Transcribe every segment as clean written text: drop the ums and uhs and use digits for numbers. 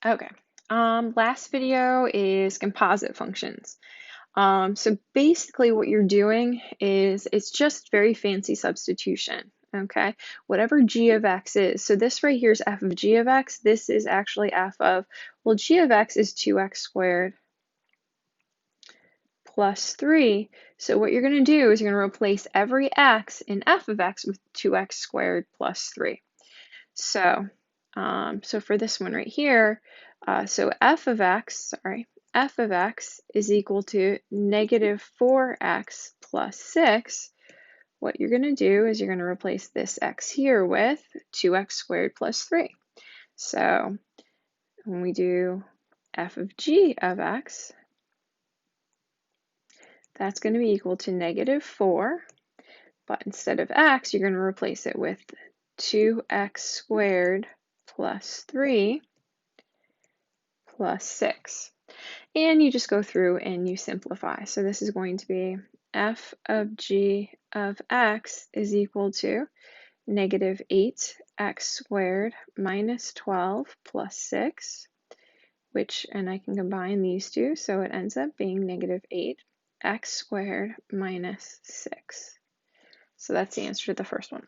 Okay. Last video is composite functions. So basically what you're doing is it's just very fancy substitution. Okay, whatever g of x is. So this right here is f of g of x. This is actually f of, well, g of x is 2x squared plus 3. So what you're going to do is you're going to replace every x in f of x with 2x squared plus 3. So, so for this one right here, so f of x is equal to negative 4x plus 6. What you're going to do is you're going to replace this x here with 2x squared plus 3. So when we do f of g of x, that's going to be equal to negative 4, but instead of x, you're going to replace it with 2x squared plus 3 plus 6. And you just go through and you simplify. So this is going to be f of g of x is equal to negative 8x squared minus 12 plus 6, which, and I can combine these two, so it ends up being negative 8x squared minus 6. So that's the answer to the first one.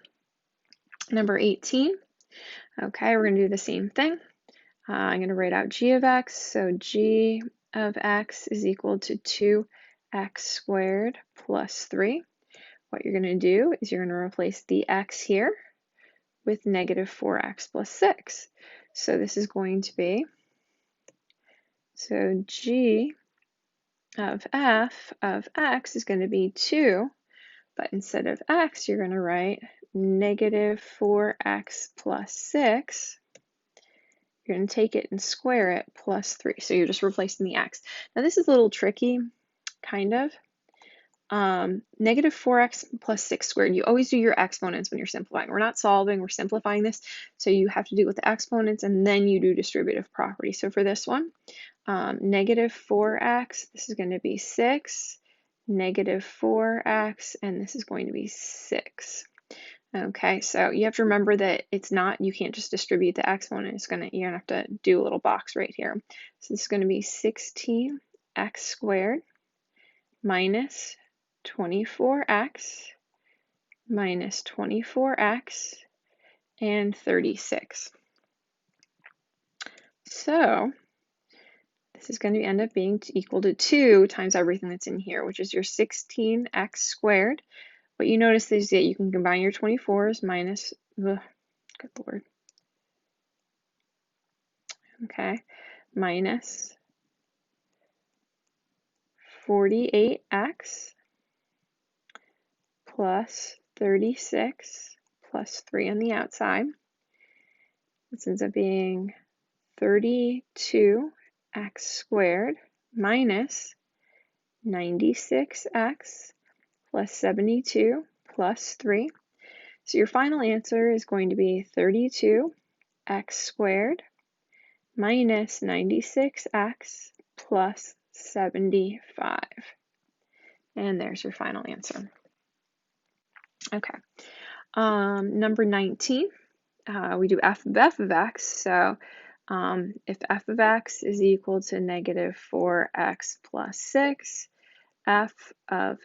Number 18. Okay, we're going to do the same thing. I'm going to write out g of x. So g of x is equal to 2x squared plus 3. What you're going to do is you're going to replace the x here with negative 4x plus 6. So this is going to be, so g of f of x is going to be 2, but instead of x, you're going to write negative 4x plus 6. You're going to take it and square it plus 3. So you're just replacing the x. Now this is a little tricky, kind of. Negative 4x plus 6 squared. You always do your exponents when you're simplifying. We're not solving, we're simplifying this. So you have to do it with the exponents and then you do distributive property. So for this one, negative 4x, this is going to be 6, negative 4x, and this is going to be 6. Okay, so you have to remember that it's not, you can't just distribute the exponent. It's gonna, you're gonna have to do a little box right here. So this is gonna be 16x squared minus 24x minus 24x and 36. So this is going to end up being equal to 2 times everything that's in here, which is your 16x squared. What you notice is that you can combine your 24s minus, good Lord, okay, minus 48x plus 36 plus 3 on the outside. This ends up being 32x squared minus 96x plus 72 plus 3. So your final answer is going to be 32x squared minus 96x plus 75. And there's your final answer. Okay. Number 19, we do f of x. So if f of x is equal to negative 4x plus 6, f of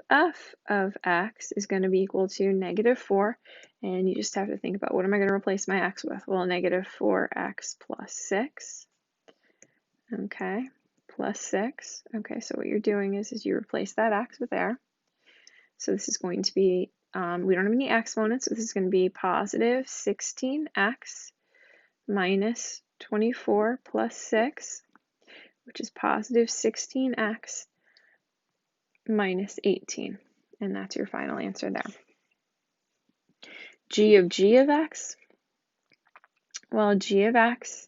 x is going to be equal to negative 4. And you just have to think about, what am I going to replace my x with? Well, negative 4x plus 6. Okay, plus 6. Okay, so what you're doing is you replace that x with there. So this is going to be, we don't have any exponents, so this is going to be positive 16x minus 24 plus 6, which is positive 16x minus 18. And that's your final answer there. G of x, well, g of x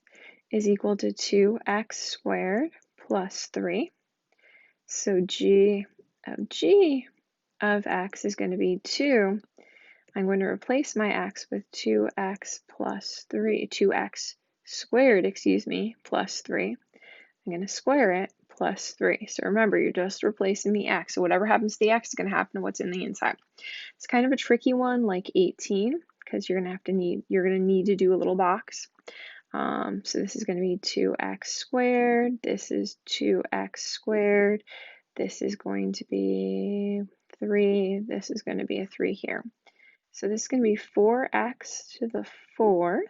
is equal to 2x squared plus 3. So g of x is going to be 2. I'm going to replace my x with 2x plus 3, 2x squared, plus 3. I'm going to square it plus 3. So remember, you're just replacing the x. So whatever happens to the x is going to happen to what's in the inside. It's kind of a tricky one, like 18, because you're going to need to do a little box. So this is going to be 2x squared. This is 2x squared. This is going to be 3. This is going to be a 3 here. So this is going to be 4x to the 4th.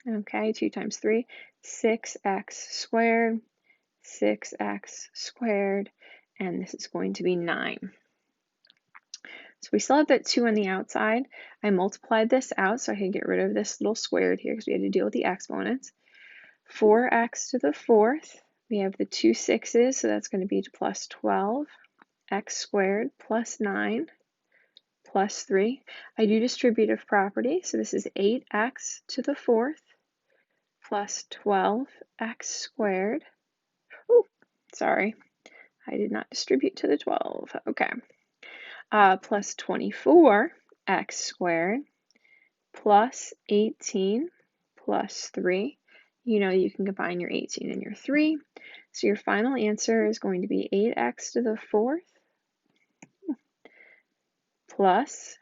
Okay, 2 times 3, 6x squared, 6x squared, and this is going to be 9. So we still have that 2 on the outside. I multiplied this out so I could get rid of this little squared here because we had to deal with the exponents. 4x to the 4th, we have the 2 6's, so that's going to be plus 12, x squared plus 9 plus 3. I do distributive property, so this is 8x to the 4th plus 12x squared. Oh, sorry, I did not distribute to the 12. Okay. Plus 24x squared plus 18 plus 3. You know you can combine your 18 and your 3. So your final answer is going to be 8x to the 4th plus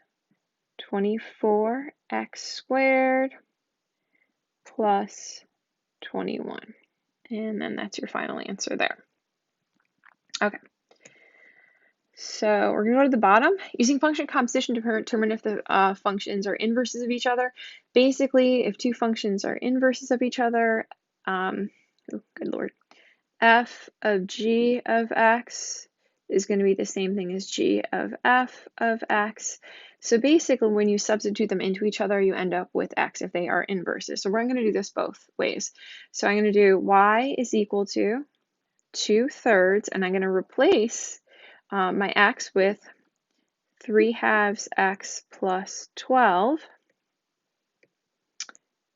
24x squared plus 21. And then that's your final answer there. Okay. So we're going to go to the bottom. Using function composition to determine if the functions are inverses of each other. Basically, if two functions are inverses of each other, oh, good lord, f of g of x is going to be the same thing as g of f of x. So basically, when you substitute them into each other, you end up with x if they are inverses. So we're going to do this both ways. So I'm going to do y is equal to 2/3, and I'm going to replace my x with 3/2 x plus 12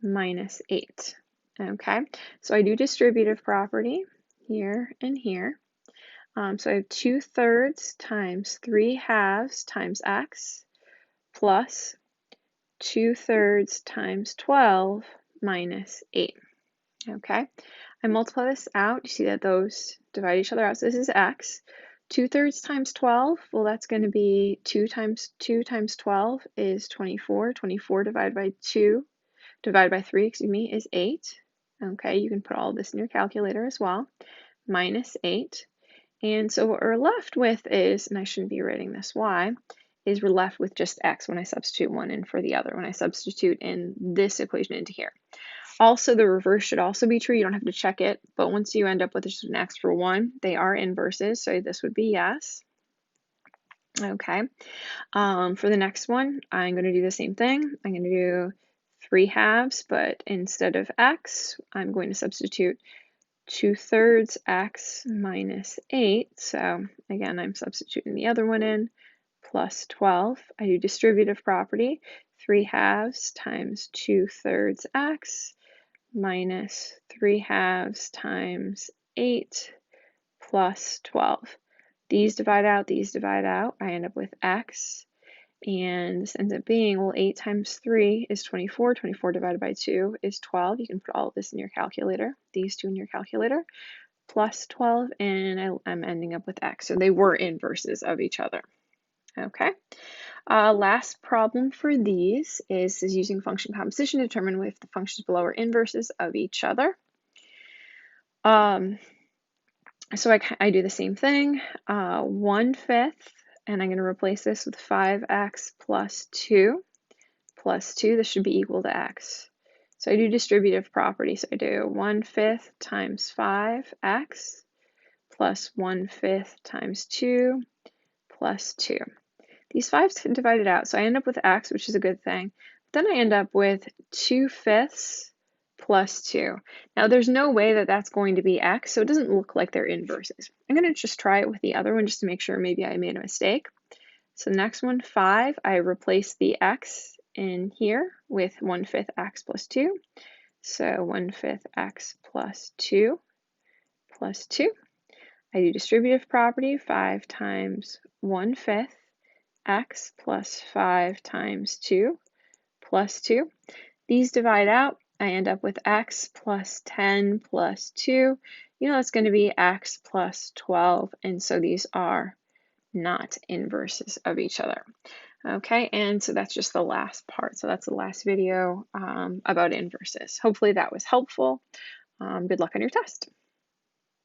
minus 8. Okay, so I do distributive property here and here. So I have 2/3 times 3/2 times x plus 2/3 times 12 minus 8. Okay, I multiply this out. You see that those divide each other out. So this is x. 2/3 times 12, well, that's going to be 2 times 12 is 24. 24 divided by 3, is 8. Okay, you can put all this in your calculator as well. Minus 8. And so what we're left with is, and I shouldn't be writing this y, is we're left with just x when I substitute one in for the other, when I substitute in this equation into here. Also, the reverse should also be true. You don't have to check it, but once you end up with just an x for 1, they are inverses, so this would be yes. Okay. For the next one, I'm going to do the same thing. I'm going to do 3/2, but instead of x, I'm going to substitute 2/3 x minus 8. So again, I'm substituting the other one in, plus 12. I do distributive property, 3/2 times 2/3 x minus 3/2 times 8 plus 12. These divide out, I end up with x, and this ends up being, well, 8 times 3 is 24, 24 divided by 2 is 12. You can put all of this in your calculator, these two in your calculator, plus 12, and I'm ending up with x. So they were inverses of each other. Okay. Last problem for these is using function composition to determine if the functions below are inverses of each other. So I do the same thing, 1/5, and I'm going to replace this with 5x plus 2 plus 2. This should be equal to x. So I do distributive property. So I do 1/5 times 5x plus 1/5 times 2 plus 2. These 5's can divide it out, so I end up with x, which is a good thing. Then I end up with 2/5 plus 2. Now there's no way that that's going to be x, so it doesn't look like they're inverses. I'm going to just try it with the other one just to make sure maybe I made a mistake. So the next one, 5, I replace the x in here with 1/5 x plus 2. So 1/5 x plus 2 plus 2. I do distributive property, 5 times 1/5 x plus 5 times 2 plus 2. These divide out. I end up with x plus 10 plus 2. You know it's going to be x plus 12, and so these are not inverses of each other. Okay, and so that's just the last part. So that's the last video about inverses. Hopefully that was helpful. Good luck on your test.